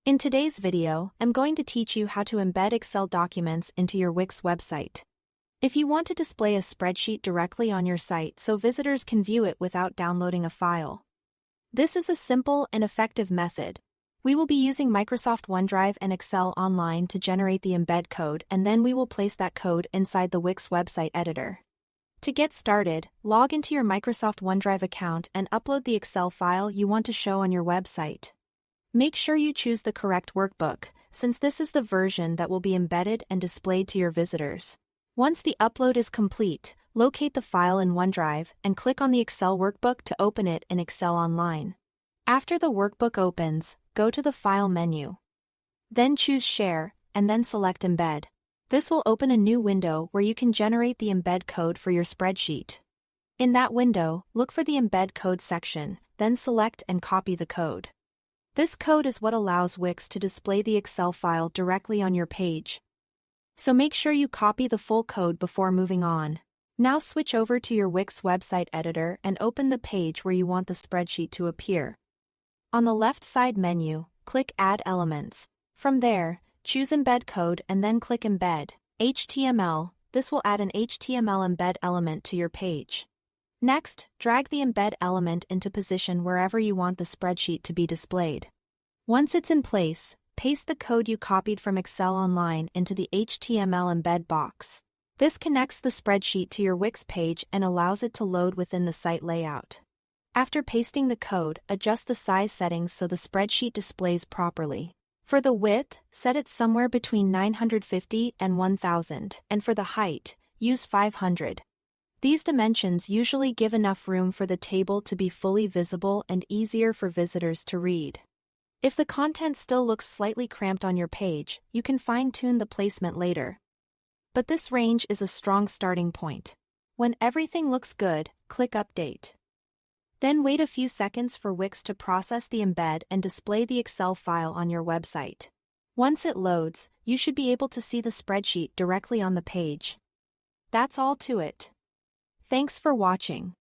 In today's video, I'm going to teach you how to embed Excel documents into your Wix website. If you want to display a spreadsheet directly on your site so visitors can view it without downloading a file, this is a simple and effective method. We will be using Microsoft OneDrive and Excel Online to generate the embed code, and then we will place that code inside the Wix website editor. To get started, log into your Microsoft OneDrive account and upload the Excel file you want to show on your website. Make sure you choose the correct workbook, since this is the version that will be embedded and displayed to your visitors. Once the upload is complete, locate the file in OneDrive and click on the Excel workbook to open it in Excel Online. After the workbook opens, go to the File menu. Then choose Share, and then select Embed. This will open a new window where you can generate the embed code for your spreadsheet. In that window, look for the Embed Code section, then select and copy the code. This code is what allows Wix to display the Excel file directly on your page. So make sure you copy the full code before moving on. Now switch over to your Wix website editor and open the page where you want the spreadsheet to appear. On the left side menu, click Add Elements. From there, choose Embed Code and then click Embed HTML. This will add an HTML embed element to your page. Next, drag the embed element into position wherever you want the spreadsheet to be displayed. Once it's in place, paste the code you copied from Excel Online into the HTML embed box. This connects the spreadsheet to your Wix page and allows it to load within the site layout. After pasting the code, adjust the size settings so the spreadsheet displays properly. For the width, set it somewhere between 950 and 1000, and for the height, use 500. These dimensions usually give enough room for the table to be fully visible and easier for visitors to read. If the content still looks slightly cramped on your page, you can fine-tune the placement later. But this range is a strong starting point. When everything looks good, click Update. Then wait a few seconds for Wix to process the embed and display the Excel file on your website. Once it loads, you should be able to see the spreadsheet directly on the page. That's all to it. Thanks for watching.